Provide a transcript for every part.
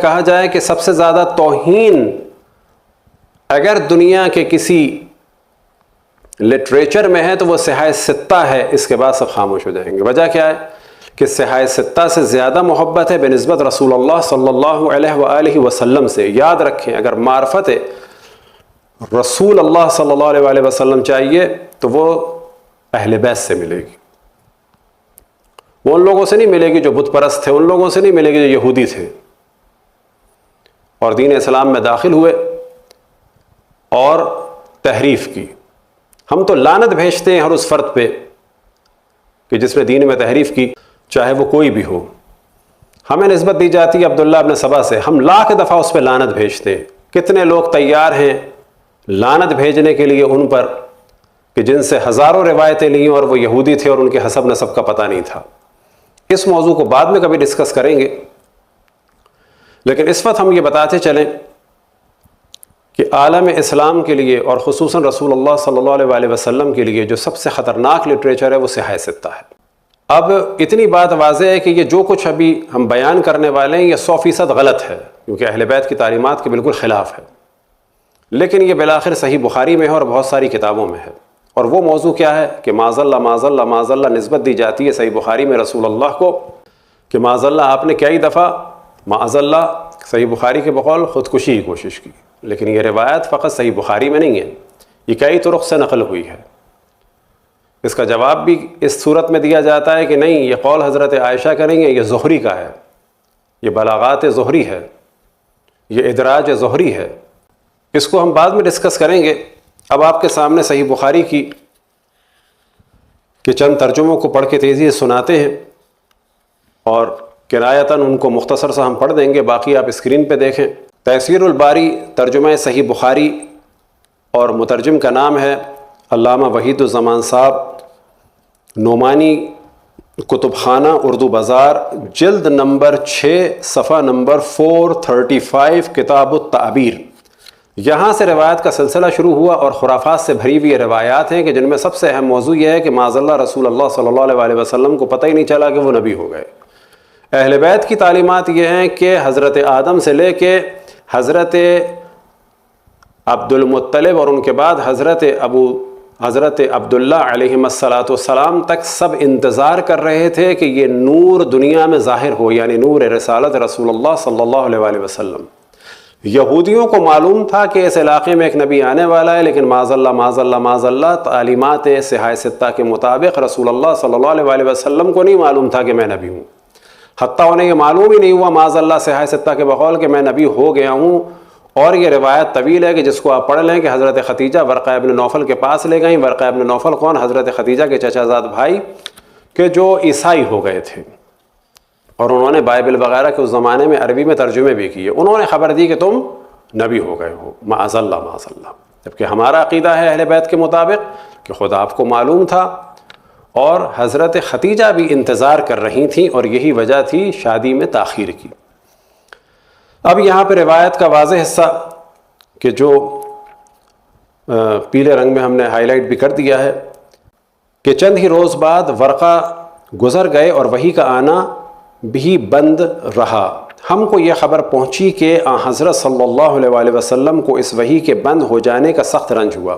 کہا جائے کہ سب سے زیادہ توہین اگر دنیا کے کسی لٹریچر میں ہے تو وہ صحاح ستہ ہے، اس کے بعد سب خاموش ہو جائیں گے۔ وجہ کیا ہے کہ صحاح ستہ سے زیادہ محبت ہے بنسبت رسول اللہ صلی اللہ علیہ وآلہ وسلم سے۔ یاد رکھیں، اگر معرفت رسول اللہ صلی اللہ علیہ وآلہ وسلم چاہیے تو وہ اہل بیت سے ملے گی، وہ ان لوگوں سے نہیں ملے گی جو بت پرست تھے، ان لوگوں سے نہیں ملے گی جو یہودی تھے اور دین اسلام میں داخل ہوئے اور تحریف کی۔ ہم تو لعنت بھیجتے ہیں ہر اس فرد پہ کہ جس نے دین میں تحریف کی، چاہے وہ کوئی بھی ہو۔ ہمیں نسبت دی جاتی ہے عبداللہ ابن سبا سے، ہم لاکھ دفعہ اس پہ لعنت بھیجتے ہیں۔ کتنے لوگ تیار ہیں لعنت بھیجنے کے لیے ان پر کہ جن سے ہزاروں روایتیں لیں اور وہ یہودی تھے اور ان کے حسب نسب کا پتہ نہیں تھا۔ اس موضوع کو بعد میں کبھی ڈسکس کریں گے، لیکن اس وقت ہم یہ بتاتے چلیں کہ عالم اسلام کے لیے اور خصوصاً رسول اللہ صلی اللہ علیہ وآلہ وسلم کے لیے جو سب سے خطرناک لٹریچر ہے وہ صحاح ستہ ہے۔ اب اتنی بات واضح ہے کہ یہ جو کچھ ابھی ہم بیان کرنے والے ہیں یہ 100% غلط ہے، کیونکہ اہل بیت کی تعلیمات کے بالکل خلاف ہے، لیکن یہ بالآخر صحیح بخاری میں ہے اور بہت ساری کتابوں میں ہے۔ اور وہ موضوع کیا ہے کہ معاذ اللہ نسبت دی جاتی ہے صحیح بخاری میں رسول اللہ کو کہ معاذ اللہ آپ نے کئی دفعہ معاذ اللہ صحیح بخاری کے بقول خودکشی کی کوشش کی، لیکن یہ روایت فقط صحیح بخاری میں نہیں ہے، یہ کئی طرق سے نقل ہوئی ہے۔ اس کا جواب بھی اس صورت میں دیا جاتا ہے کہ نہیں، یہ قول حضرت عائشہ کریں گے، یہ زہری کا ہے، یہ بلاغات زہری ہے، یہ ادراج زہری ہے۔ اس کو ہم بعد میں ڈسکس کریں گے۔ اب آپ کے سامنے صحیح بخاری کی کہ چند ترجموں کو پڑھ کے تیزی سے سناتے ہیں اور کنایتاً ان کو مختصر سا ہم پڑھ دیں گے، باقی آپ اسکرین پہ دیکھیں۔ تیسیر الباری ترجمہ صحیح بخاری اور مترجم کا نام ہے علامہ وحید الزمان صاحب، نعمانی کتب خانہ اردو بازار، جلد نمبر 6 صفحہ نمبر 435، کتاب التعبیر۔ یہاں سے روایت کا سلسلہ شروع ہوا اور خرافات سے بھری ہوئی روایات ہیں کہ جن میں سب سے اہم موضوع یہ ہے کہ معاذ اللہ رسول اللہ صلی اللہ علیہ وآلہ وسلم کو پتہ ہی نہیں چلا کہ وہ نبی ہو گئے۔ اہل بیت کی تعلیمات یہ ہیں کہ حضرت آدم سے لے کے حضرت عبد المطلب اور ان کے بعد حضرت عبداللہ علیہ السلام تک سب انتظار کر رہے تھے کہ یہ نور دنیا میں ظاہر ہو، یعنی نور رسالت رسول اللہ صلی اللہ علیہ وآلہ وسلم۔ یہودیوں کو معلوم تھا کہ اس علاقے میں ایک نبی آنے والا ہے، لیکن معاذ اللہ تعلیمات صحاح ستہ کے مطابق رسول اللہ صلی اللہ علیہ وآلہ وسلم کو نہیں معلوم تھا کہ میں نبی ہوں، حتیٰ انہیں یہ معلوم ہی نہیں ہوا معاذ اللہ صحاح ستہ کے بقول کہ میں نبی ہو گیا ہوں۔ اور یہ روایت طویل ہے کہ جس کو آپ پڑھ لیں کہ حضرت ختیجہ ورقہ ابن نوفل کے پاس لے گئیں۔ ورقہ ابن نوفل کون؟ حضرت ختیجہ کے چچا زاد بھائی کہ جو عیسائی ہو گئے تھے، اور انہوں نے بائبل وغیرہ کے اس زمانے میں عربی میں ترجمے بھی کیے۔ انہوں نے خبر دی کہ تم نبی ہو گئے ہو، معاذ اللہ۔ جبکہ ہمارا عقیدہ ہے اہل بیت کے مطابق کہ خود آپ کو معلوم تھا اور حضرت ختیجہ بھی انتظار کر رہی تھیں، اور یہی وجہ تھی شادی میں تاخیر کی۔ اب یہاں پہ روایت کا واضح حصہ کہ جو پیلے رنگ میں ہم نے ہائی لائٹ بھی کر دیا ہے کہ چند ہی روز بعد ورقہ گزر گئے اور وحی کا آنا بھی بند رہا۔ ہم کو یہ خبر پہنچی کہ حضرت صلی اللہ علیہ وآلہ وسلم کو اس وحی کے بند ہو جانے کا سخت رنج ہوا۔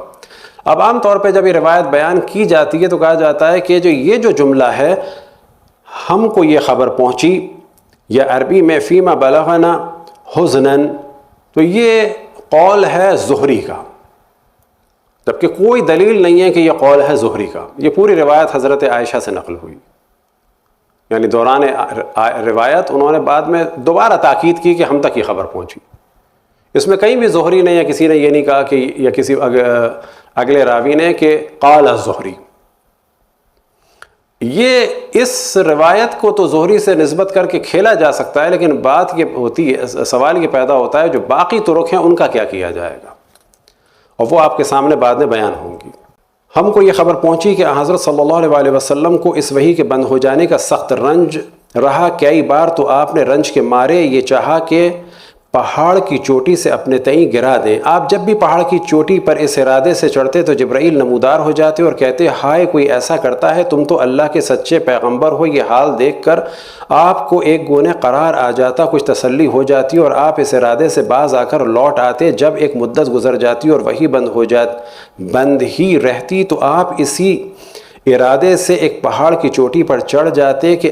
اب عام طور پہ جب یہ روایت بیان کی جاتی ہے تو کہا جاتا ہے کہ یہ جو جملہ ہے ہم کو یہ خبر پہنچی، یا عربی میں فیما بلغنا حزنن، تو یہ قول ہے زہری کا، جبکہ کوئی دلیل نہیں ہے کہ یہ قول ہے زہری کا۔ یہ پوری روایت حضرت عائشہ سے نقل ہوئی، یعنی دوران روایت انہوں نے بعد میں دوبارہ تاکید کی کہ ہم تک یہ خبر پہنچی۔ اس میں کہیں بھی زہری نے یا کسی نے یہ نہیں کہا کہ یا کسی اگلے راوی نے کہ قال الزہری۔ یہ اس روایت کو تو زہری سے نسبت کر کے کھیلا جا سکتا ہے، لیکن بات یہ ہوتی ہے، سوال یہ پیدا ہوتا ہے جو باقی طرق ہیں ان کا کیا کیا جائے گا، اور وہ آپ کے سامنے بعد میں بیان ہوں گی۔ ہم کو یہ خبر پہنچی کہ حضرت صلی اللہ علیہ وآلہ وسلم کو اس وحی کے بند ہو جانے کا سخت رنج رہا۔ کئی بار تو آپ نے رنج کے مارے یہ چاہا کہ پہاڑ کی چوٹی سے اپنے تئیں گرا دیں۔ آپ جب بھی پہاڑ کی چوٹی پر اس ارادے سے چڑھتے تو جبرائیل نمودار ہو جاتے اور کہتے ہائے کوئی ایسا کرتا ہے، تم تو اللہ کے سچے پیغمبر ہو۔ یہ حال دیکھ کر آپ کو ایک گونے قرار آ جاتا، کچھ تسلی ہو جاتی اور آپ اس ارادے سے باز آ کر لوٹ آتے۔ جب ایک مدت گزر جاتی اور وہی بند ہی رہتی تو آپ اسی ارادے سے ایک پہاڑ کی چوٹی پر چڑھ جاتے کہ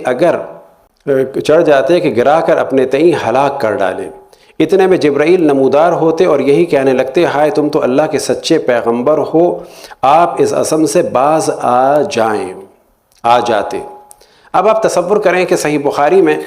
گرا کر اپنے تئیں ہلاک کر ڈالیں۔ اتنے میں جبرائیل نمودار ہوتے اور یہی کہنے لگتے ہائے تم تو اللہ کے سچے پیغمبر ہو، آپ اس عزم سے باز آ جاتے۔ اب آپ تصور کریں کہ صحیح بخاری میں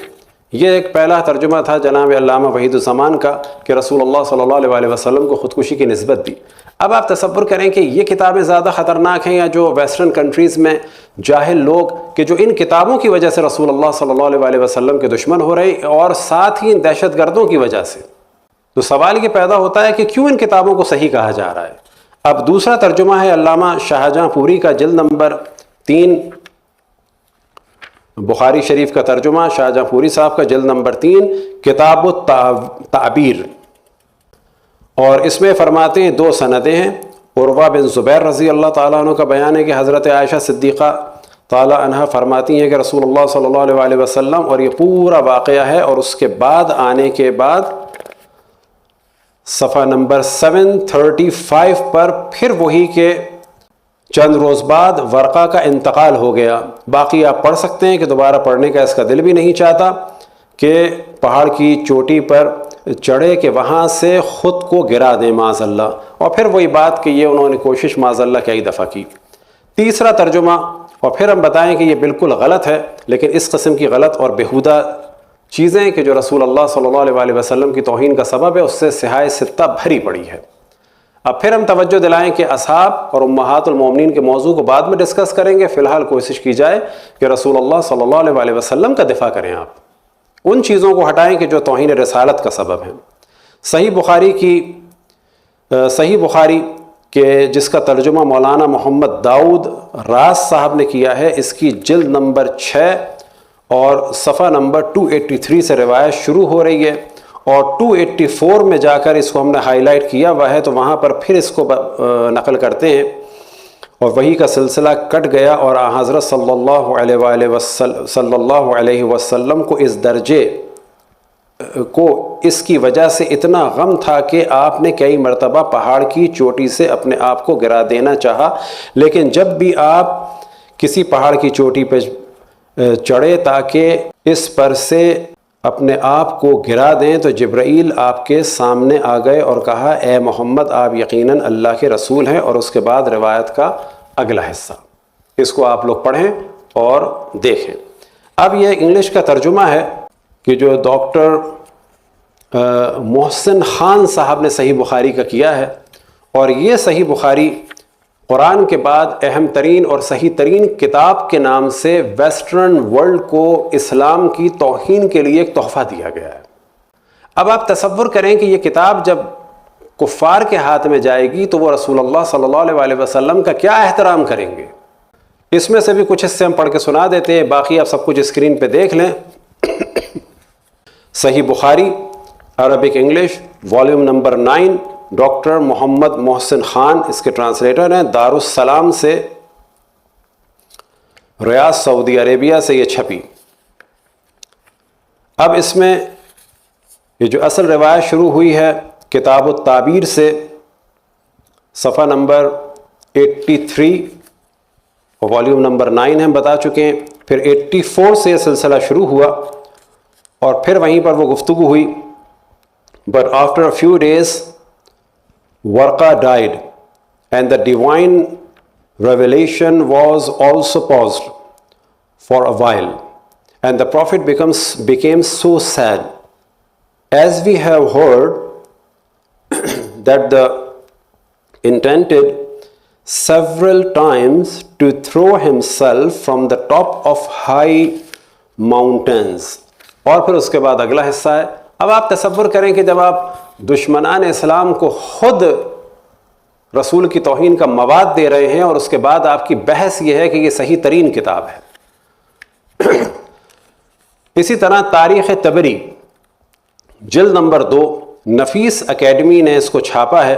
یہ ایک پہلا ترجمہ تھا جناب علامہ وحید الزمان کا کہ رسول اللہ صلی اللہ علیہ وسلم کو خودکشی کی نسبت دی۔ اب آپ تصور کریں کہ یہ کتابیں زیادہ خطرناک ہیں یا جو ویسٹرن کنٹریز میں جاہل لوگ کہ جو ان کتابوں کی وجہ سے رسول اللہ صلی اللہ علیہ وسلم کے دشمن ہو رہے ہیں اور ساتھ ہی ان دہشت گردوں کی وجہ سے، تو سوال یہ پیدا ہوتا ہے کہ کیوں ان کتابوں کو صحیح کہا جا رہا ہے۔ اب دوسرا ترجمہ ہے علامہ شاہجہاں پوری کا جلد نمبر 3، بخاری شریف کا ترجمہ شاہجہاں پوری صاحب کا جلد نمبر 3 کتاب التعبیر، اور اس میں فرماتے ہیں 2 سندیں ہیں۔ عروہ بن زبیر رضی اللہ تعالیٰ عنہ کا بیان ہے کہ حضرت عائشہ صدیقہ تعالیٰ عنہ فرماتی ہیں کہ رسول اللہ صلی اللہ علیہ وسلم، اور یہ پورا واقعہ ہے، اور اس کے بعد آنے کے بعد صفحہ نمبر 735 پر پھر وہی کہ چند روز بعد ورقہ کا انتقال ہو گیا۔ باقی آپ پڑھ سکتے ہیں کہ دوبارہ پڑھنے کا اس کا دل بھی نہیں چاہتا کہ پہاڑ کی چوٹی پر چڑھے کہ وہاں سے خود کو گرا دیں معاذ اللہ، اور پھر وہی بات کہ یہ انہوں نے کوشش معاذ اللہ کئی دفعہ کی۔ تیسرا ترجمہ، اور پھر ہم بتائیں کہ یہ بالکل غلط ہے، لیکن اس قسم کی غلط اور بیہودہ چیزیں کہ جو رسول اللہ صلی اللہ علیہ وسلم کی توہین کا سبب ہے، اس سے سیاہ ستہ بھری پڑی ہے۔ اب پھر ہم توجہ دلائیں کہ اصحاب اور امہات المومنین کے موضوع کو بعد میں ڈسکس کریں گے، فی الحال کوشش کی جائے کہ رسول اللہ صلی اللہ علیہ وسلم کا دفاع کریں، آپ ان چیزوں کو ہٹائیں کہ جو توہین رسالت کا سبب ہیں۔ صحیح بخاری کہ جس کا ترجمہ مولانا محمد داؤد راز صاحب نے کیا ہے، اس کی جلد نمبر 6 اور صفحہ نمبر 283 سے روایت شروع ہو رہی ہے، اور 284 میں جا کر اس کو ہم نے ہائی لائٹ کیا ہوا ہے، تو وہاں پر پھر اس کو نقل کرتے ہیں، اور وہی کا سلسلہ کٹ گیا، اور حضرت صلی اللہ علیہ وسلم کو اس درجے کو اس کی وجہ سے اتنا غم تھا کہ آپ نے کئی مرتبہ پہاڑ کی چوٹی سے اپنے آپ کو گرا دینا چاہا، لیکن جب بھی آپ کسی پہاڑ کی چوٹی پہ چڑھے تاکہ اس پر سے اپنے آپ کو گرا دیں تو جبرائیل آپ کے سامنے آ گئے اور کہا اے محمد آپ یقیناً اللہ کے رسول ہیں، اور اس کے بعد روایت کا اگلا حصہ اس کو آپ لوگ پڑھیں اور دیکھیں۔ اب یہ انگلش کا ترجمہ ہے کہ جو ڈاکٹر محسن خان صاحب نے صحیح بخاری کا کیا ہے، اور یہ صحیح بخاری قرآن کے بعد اہم ترین اور صحیح ترین کتاب کے نام سے ویسٹرن ورلڈ کو اسلام کی توہین کے لیے ایک تحفہ دیا گیا ہے۔ اب آپ تصور کریں کہ یہ کتاب جب کفار کے ہاتھ میں جائے گی تو وہ رسول اللہ صلی اللہ علیہ وسلم کا کیا احترام کریں گے۔ اس میں سے بھی کچھ حصے ہم پڑھ کے سنا دیتے ہیں، باقی آپ سب کچھ اسکرین پہ دیکھ لیں۔ Sahih Bukhari Arabic English volume number 9، doctor Muhammad Mohsin Khan اس کے ٹرانسلیٹر ہیں، دارالسلام سے، ریاض سعودی عربیہ سے یہ چھپی۔ اب اس میں یہ جو اصل روایت شروع ہوئی ہے کتاب التعبیر سے، صفحہ نمبر 83 اور والیوم نمبر 9 ہم بتا چکے ہیں، پھر 84 سے یہ سلسلہ شروع ہوا اور پھر وہیں پر وہ گفتگو ہوئی۔ But after a few days Warqa died and the divine revelation was also paused for a while, and the prophet became so sad, as we have heard, that the intended several times to throw himself from the top of high mountains۔ اور پھر اس کے بعد اگلا حصہ ہے۔ اب آپ تصور کریں کہ جب آپ دشمنان اسلام کو خود رسول کی توہین کا مواد دے رہے ہیں اور اس کے بعد آپ کی بحث یہ ہے کہ یہ صحیح ترین کتاب ہے۔ اسی طرح تاریخ طبری جلد نمبر 2 نفیس اکیڈمی نے اس کو چھاپا ہے،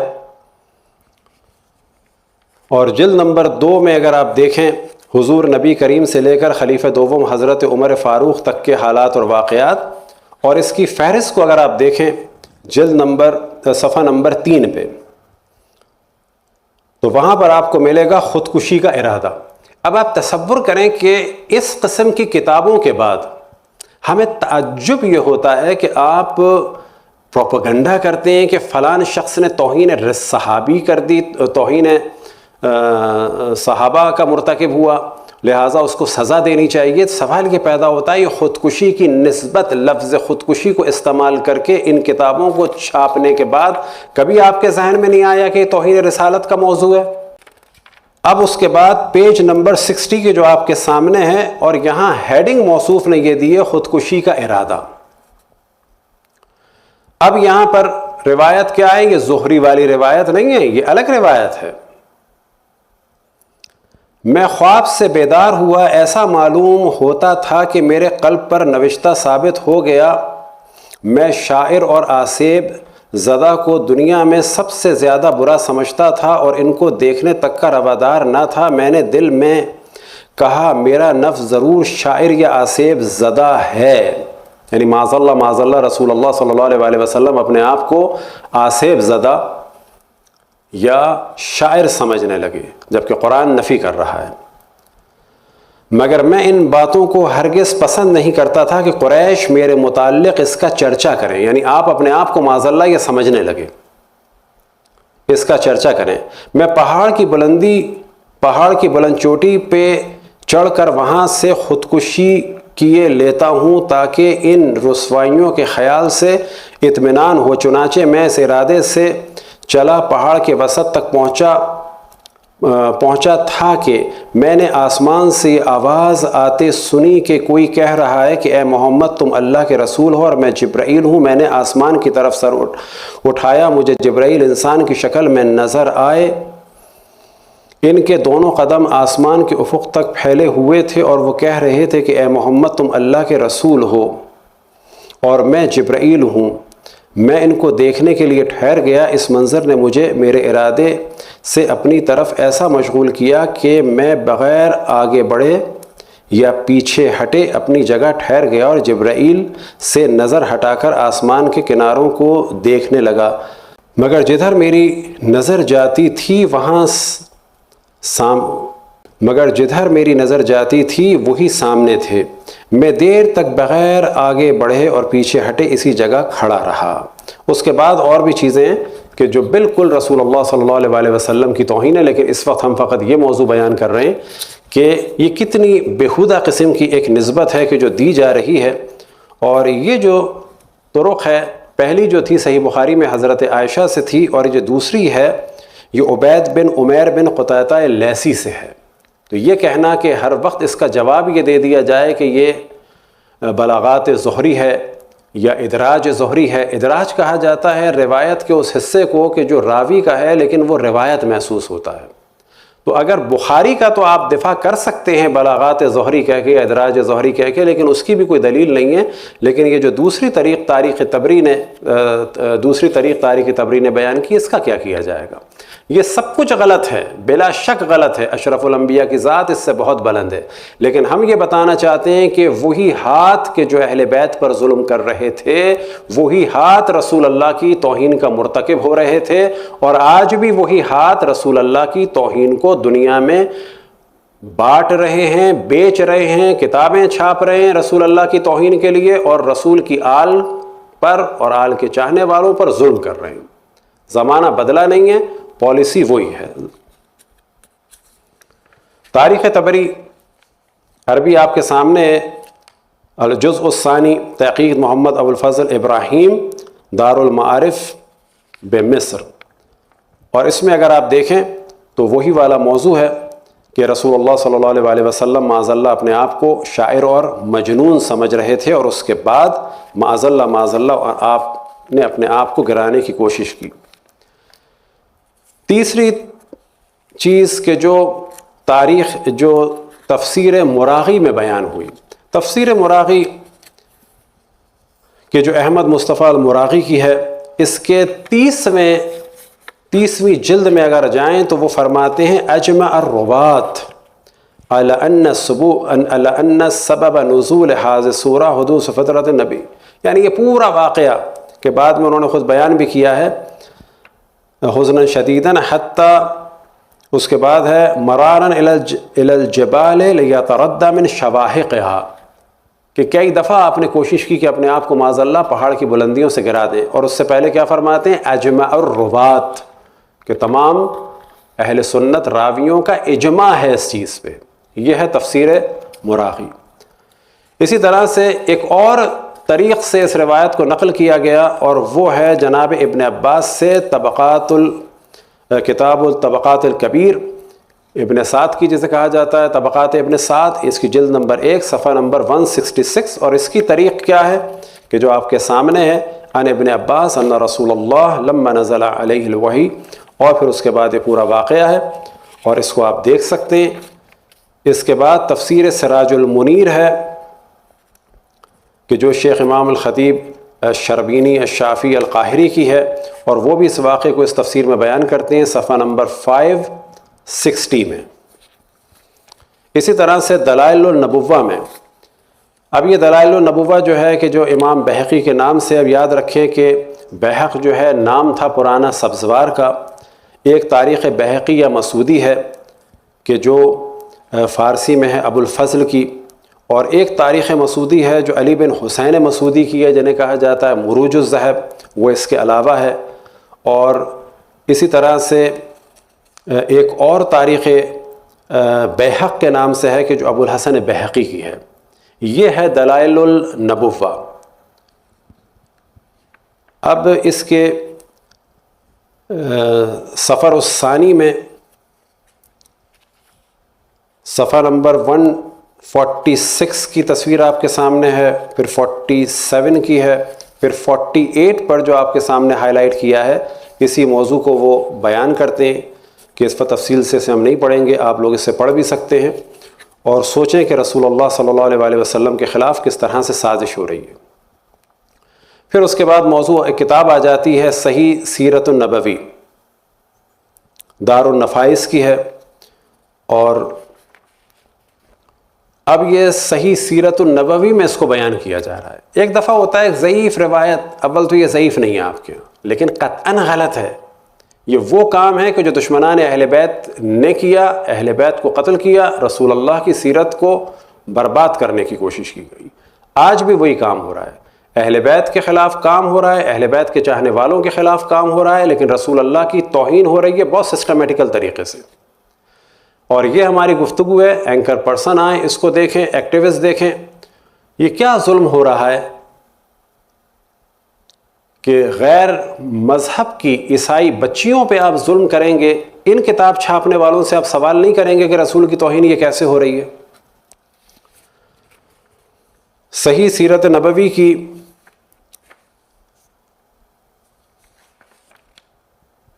اور جلد نمبر 2 میں اگر آپ دیکھیں حضور نبی کریم سے لے کر خلیفہ دوم حضرت عمر فاروق تک کے حالات اور واقعات، اور اس کی فہرست کو اگر آپ دیکھیں جلد نمبر صفحہ نمبر 3 پہ، تو وہاں پر آپ کو ملے گا خودکشی کا ارادہ۔ اب آپ تصور کریں کہ اس قسم کی کتابوں کے بعد ہمیں تعجب یہ ہوتا ہے کہ آپ پروپیگنڈا کرتے ہیں کہ فلان شخص نے توہین صحابی کر دی، توہین صحابہ کا مرتکب ہوا، لہٰذا اس کو سزا دینی چاہیے۔ سوال یہ پیدا ہوتا ہے، یہ خودکشی کی نسبت لفظ خودکشی کو استعمال کر کے ان کتابوں کو چھاپنے کے بعد کبھی آپ کے ذہن میں نہیں آیا کہ یہ توہین رسالت کا موضوع ہے؟ اب اس کے بعد پیج نمبر 60 کے جو آپ کے سامنے ہے، اور یہاں ہیڈنگ موصوف نے یہ دی ہے خودکشی کا ارادہ۔ اب یہاں پر روایت کیا ہے؟ یہ زہری والی روایت نہیں ہے، یہ الگ روایت ہے۔ میں خواب سے بیدار ہوا، ایسا معلوم ہوتا تھا کہ میرے قلب پر نوشتہ ثابت ہو گیا، میں شاعر اور آسیب زدہ کو دنیا میں سب سے زیادہ برا سمجھتا تھا اور ان کو دیکھنے تک کا روادار نہ تھا۔ میں نے دل میں کہا میرا نفس ضرور شاعر یا آسیب زدہ ہے، یعنی معاذ اللہ رسول اللہ صلی اللہ علیہ وسلم اپنے آپ کو آسیب زدہ یا شاعر سمجھنے لگے، جبکہ قرآن نفی کر رہا ہے۔ مگر میں ان باتوں کو ہرگز پسند نہیں کرتا تھا کہ قریش میرے متعلق اس کا چرچا کریں، یعنی آپ اپنے آپ کو معاذ اللہ یہ سمجھنے لگے، اس کا چرچا کریں۔ میں پہاڑ کی بلند چوٹی پہ چڑھ کر وہاں سے خودکشی کیے لیتا ہوں تاکہ ان رسوائیوں کے خیال سے اطمینان ہو۔ چنانچہ میں اس ارادے سے چلا، پہاڑ کے وسط تک پہنچا تھا کہ میں نے آسمان سے یہ آواز آتے سنی کہ کوئی کہہ رہا ہے کہ اے محمد تم اللہ کے رسول ہو اور میں جبرائیل ہوں۔ میں نے آسمان کی طرف سر اٹھایا، مجھے جبرائیل انسان کی شکل میں نظر آئے، ان کے دونوں قدم آسمان کے افق تک پھیلے ہوئے تھے اور وہ کہہ رہے تھے کہ اے محمد تم اللہ کے رسول ہو اور میں جبرائیل ہوں۔ میں ان کو دیکھنے کے لیے ٹھہر گیا، اس منظر نے مجھے میرے ارادے سے اپنی طرف ایسا مشغول کیا کہ میں بغیر آگے بڑھے یا پیچھے ہٹے اپنی جگہ ٹھہر گیا اور جبرائیل سے نظر ہٹا کر آسمان کے کناروں کو دیکھنے لگا، مگر جدھر میری نظر جاتی تھی وہی سامنے تھے۔ میں دیر تک بغیر آگے بڑھے اور پیچھے ہٹے اسی جگہ کھڑا رہا۔ اس کے بعد اور بھی چیزیں کہ جو بالکل رسول اللہ صلی اللہ علیہ وسلم کی توہین ہے، لیکن اس وقت ہم فقط یہ موضوع بیان کر رہے ہیں کہ یہ کتنی بیہودہ قسم کی ایک نسبت ہے کہ جو دی جا رہی ہے۔ اور یہ جو طرق ہے، پہلی جو تھی صحیح بخاری میں حضرت عائشہ سے تھی، اور جو دوسری ہے یہ عبید بن عمیر بن قطیعہ لیثی سے ہے۔ تو یہ کہنا کہ ہر وقت اس کا جواب یہ دے دیا جائے کہ یہ بلاغات زہری ہے یا ادراج زہری ہے۔ ادراج کہا جاتا ہے روایت کے اس حصے کو کہ جو راوی کا ہے لیکن وہ روایت محسوس ہوتا ہے۔ تو اگر بخاری کا تو آپ دفاع کر سکتے ہیں بلاغات زہری کہہ کے، ادراج زہری کہہ کے، لیکن اس کی بھی کوئی دلیل نہیں ہے۔ لیکن یہ جو دوسری طریق تاریخ طبری نے بیان کی، اس کا کیا کیا جائے گا؟ یہ سب کچھ غلط ہے، بلا شک غلط ہے۔ اشرف الانبیاء کی ذات اس سے بہت بلند ہے، لیکن ہم یہ بتانا چاہتے ہیں کہ وہی ہاتھ کے جو اہل بیت پر ظلم کر رہے تھے، وہی ہاتھ رسول اللہ کی توہین کا مرتکب ہو رہے تھے، اور آج بھی وہی ہاتھ رسول اللہ کی توہین کو دنیا میں بانٹ رہے ہیں، بیچ رہے ہیں، کتابیں چھاپ رہے ہیں رسول اللہ کی توہین کے لیے، اور رسول کی آل پر اور آل کے چاہنے والوں پر ظلم کر رہے ہیں۔ زمانہ بدلا نہیں ہے، پالیسی وہی ہے۔ تاریخ طبری عربی آپ کے سامنے، الجزء الثانی، تحقیق محمد ابو الفضل ابراہیم، دار المعارف بمصر، اور اس میں اگر آپ دیکھیں تو وہی والا موضوع ہے کہ رسول اللہ صلی اللہ علیہ وسلم معاذ اللہ اپنے آپ کو شاعر اور مجنون سمجھ رہے تھے، اور اس کے بعد معاذ اللہ آپ نے اپنے آپ کو گرانے کی کوشش کی۔ تیسری چیز کہ جو تاریخ جو تفسیر مراغی میں بیان ہوئی، تفسیر مراغی کہ جو احمد مصطفیٰ المراغی کی ہے، اس کے 30ویں جلد میں اگر جائیں تو وہ فرماتے ہیں اجمع الروات علی ان سبب نزول هذه السورہ حدوث فطرت النبی، یعنی یہ پورا واقعہ کہ بعد میں انہوں نے خود بیان بھی کیا ہے حزنا شدیدا حتی، اس کے بعد ہے مرارا الی الجبال لیتردى من شواہقها، کہ کئی دفعہ آپ نے کوشش کی کہ اپنے آپ کو معاذ اللہ پہاڑ کی بلندیوں سے گرا دیں، اور اس سے پہلے کیا فرماتے ہیں اجمع الروات، کہ تمام اہل سنت راویوں کا اجماع ہے اس چیز پہ۔ یہ ہے تفسیر مراغی۔ اسی طرح سے ایک اور طریق سے اس روایت کو نقل کیا گیا، اور وہ ہے جناب ابن عباس سے کتاب الطبقات الکبیر، ابن سعد کی جسے کہا جاتا ہے طبقات ابن سعد، اس کی جلد نمبر 1 صفحہ نمبر 166، اور اس کی طریق کیا ہے کہ جو آپ کے سامنے ہے، عن ابن عباس ان رسول اللہ لما نزل علیہ الوحی، اور پھر اس کے بعد یہ پورا واقعہ ہے، اور اس کو آپ دیکھ سکتے ہیں۔ اس کے بعد تفسیر سراج المنیر ہے کہ جو شیخ امام الخطیب الشربینی الشافعی القاہری کی ہے، اور وہ بھی اس واقعے کو اس تفسیر میں بیان کرتے ہیں صفحہ نمبر 560 میں۔ اسی طرح سے دلائل النبوہ میں، اب یہ دلائل النبوہ جو ہے کہ جو امام بہقی کے نام سے، اب یاد رکھیں کہ بہق جو ہے نام تھا پرانا سبزوار کا، ایک تاریخ بہقی یا مسعودی ہے کہ جو فارسی میں ہے ابو الفضل کی، اور ایک تاریخ مسعودی ہے جو علی بن حسین مسعودی کی ہے، جنہیں کہا جاتا ہے مروج الذہب، وہ اس کے علاوہ ہے، اور اسی طرح سے ایک اور تاریخ بہق کے نام سے ہے کہ جو ابو الحسن بہقی کی ہے۔ یہ ہے دلائل النبوہ۔ اب اس کے سفر الثانی میں صفحہ نمبر 146 کی تصویر آپ کے سامنے ہے، پھر 47 کی ہے، پھر 48 پر جو آپ کے سامنے ہائی لائٹ کیا ہے، اسی موضوع کو وہ بیان کرتے ہیں کہ اس پر تفصیل سے ہم نہیں پڑھیں گے، آپ لوگ اس سے پڑھ بھی سکتے ہیں اور سوچیں کہ رسول اللہ صلی اللہ علیہ وسلم کے خلاف کس طرح سے سازش ہو رہی ہے۔ پھر اس کے بعد موضوع ایک کتاب آ جاتی ہے صحیح سیرت النبوی، دار النفائس کی ہے، اور اب یہ صحیح سیرت النبوی میں اس کو بیان کیا جا رہا ہے۔ ایک دفعہ ہوتا ہے ضعیف روایت، اول تو یہ ضعیف نہیں ہے آپ کے، لیکن قطعاً غلط ہے۔ یہ وہ کام ہے کہ جو دشمنان اہل بیت نے کیا، اہل بیت کو قتل کیا، رسول اللہ کی سیرت کو برباد کرنے کی کوشش کی گئی۔ آج بھی وہی کام ہو رہا ہے، اہل بیت کے خلاف کام ہو رہا ہے، اہل بیت کے چاہنے والوں کے خلاف کام ہو رہا ہے، لیکن رسول اللہ کی توہین ہو رہی ہے بہت سسٹمیٹیکل طریقے سے۔ اور یہ ہماری گفتگو ہے، اینکر پرسن آئیں اس کو دیکھیں، ایکٹیوسٹ دیکھیں، یہ کیا ظلم ہو رہا ہے کہ غیر مذہب کی عیسائی بچیوں پہ آپ ظلم کریں گے، ان کتاب چھاپنے والوں سے آپ سوال نہیں کریں گے کہ رسول کی توہین یہ کیسے ہو رہی ہے۔ صحیح سیرت نبوی کی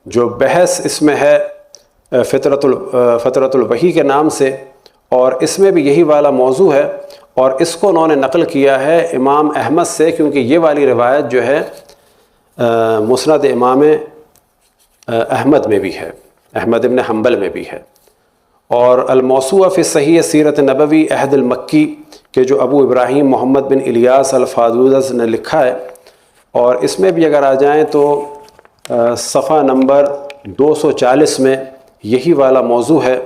جو بحث اس میں ہے فطرت الوحی کے نام سے، اور اس میں بھی یہی والا موضوع ہے، اور اس کو انہوں نے نقل کیا ہے امام احمد سے، کیونکہ یہ والی روایت جو ہے مسند امام احمد میں بھی ہے، احمد ابن حنبل میں بھی ہے، اور الموسوعہ فی صحیح سیرت نبوی عہد المکی کہ جو ابو ابراہیم محمد بن الیاس الفادوز نے لکھا ہے، اور اس میں بھی اگر آ جائیں تو صفحہ نمبر 240 میں یہی والا موضوع ہے۔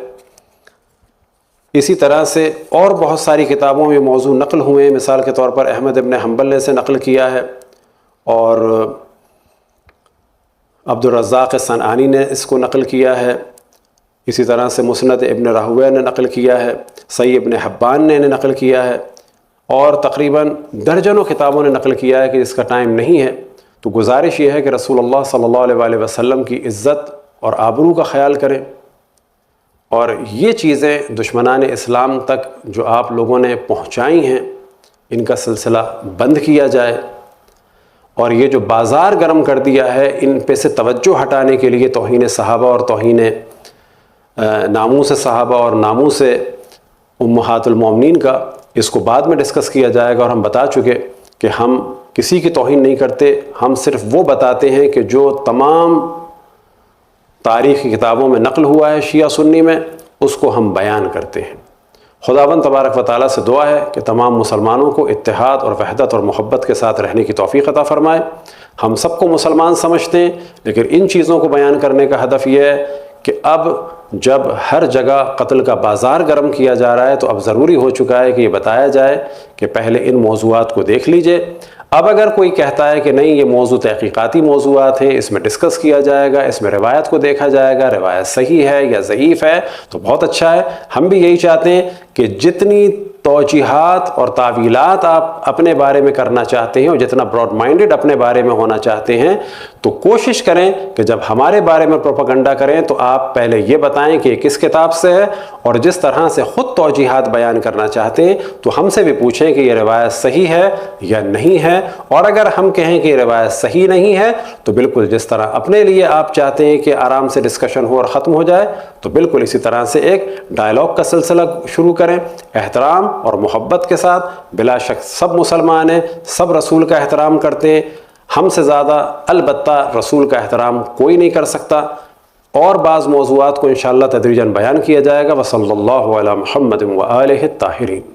اسی طرح سے اور بہت ساری کتابوں میں موضوع نقل ہوئے ہیں، مثال کے طور پر احمد ابن حنبل نے اسے نقل کیا ہے، اور عبد الرزاق صنعانی نے اس کو نقل کیا ہے، اسی طرح سے مسند ابن راہویہ نے نقل کیا ہے، صحیح ابن حبان نے انہیں نقل کیا ہے، اور تقریباً درجنوں کتابوں نے نقل کیا ہے کہ اس کا ٹائم نہیں ہے۔ تو گزارش یہ ہے کہ رسول اللہ صلی اللہ علیہ وسلم کی عزت اور آبرو کا خیال کریں، اور یہ چیزیں دشمنان اسلام تک جو آپ لوگوں نے پہنچائی ہیں ان کا سلسلہ بند کیا جائے، اور یہ جو بازار گرم کر دیا ہے ان پہ سے توجہ ہٹانے کے لیے توہین صحابہ اور توہین ناموس صحابہ اور ناموس امہات المومنین کا، اس کو بعد میں ڈسکس کیا جائے گا، اور ہم بتا چکے کہ ہم کسی کی توہین نہیں کرتے، ہم صرف وہ بتاتے ہیں کہ جو تمام تاریخی کتابوں میں نقل ہوا ہے شیعہ سنی میں، اس کو ہم بیان کرتے ہیں۔ خداوند تبارک و تعالیٰ سے دعا ہے کہ تمام مسلمانوں کو اتحاد اور وحدت اور محبت کے ساتھ رہنے کی توفیق عطا فرمائے۔ ہم سب کو مسلمان سمجھتے ہیں، لیکن ان چیزوں کو بیان کرنے کا ہدف یہ ہے کہ اب جب ہر جگہ قتل کا بازار گرم کیا جا رہا ہے تو اب ضروری ہو چکا ہے کہ یہ بتایا جائے کہ پہلے ان موضوعات کو دیکھ لیجئے۔ اب اگر کوئی کہتا ہے کہ نہیں یہ موضوع تحقیقاتی موضوعات ہیں، اس میں ڈسکس کیا جائے گا، اس میں روایت کو دیکھا جائے گا، روایت صحیح ہے یا ضعیف ہے، تو بہت اچھا ہے۔ ہم بھی یہی چاہتے ہیں کہ جتنی توجیحات اور تعویلات آپ اپنے بارے میں کرنا چاہتے ہیں اور جتنا براڈ مائنڈڈ اپنے بارے میں ہونا چاہتے ہیں، تو کوشش کریں کہ جب ہمارے بارے میں پروپیگنڈا کریں تو آپ پہلے یہ بتائیں کہ یہ کس کتاب سے ہے، اور جس طرح سے خود توجیحات بیان کرنا چاہتے ہیں تو ہم سے بھی پوچھیں کہ یہ روایت صحیح ہے یا نہیں ہے، اور اگر ہم کہیں کہ یہ روایت صحیح نہیں ہے تو بالکل جس طرح اپنے لیے آپ چاہتے ہیں کہ آرام سے ڈسکشن ہو اور ختم ہو جائے، تو بالکل اسی طرح سے ایک ڈائلاگ کا سلسلہ شروع کریں احترام اور محبت کے ساتھ۔ بلا شک سب مسلمان ہیں، سب رسول کا احترام کرتے ہیں، ہم سے زیادہ البتہ رسول کا احترام کوئی نہیں کر سکتا۔ اور بعض موضوعات کو انشاءاللہ تدریجاً بیان کیا جائے گا۔ وصلی اللہ علی محمد وآلہ الطاہرین۔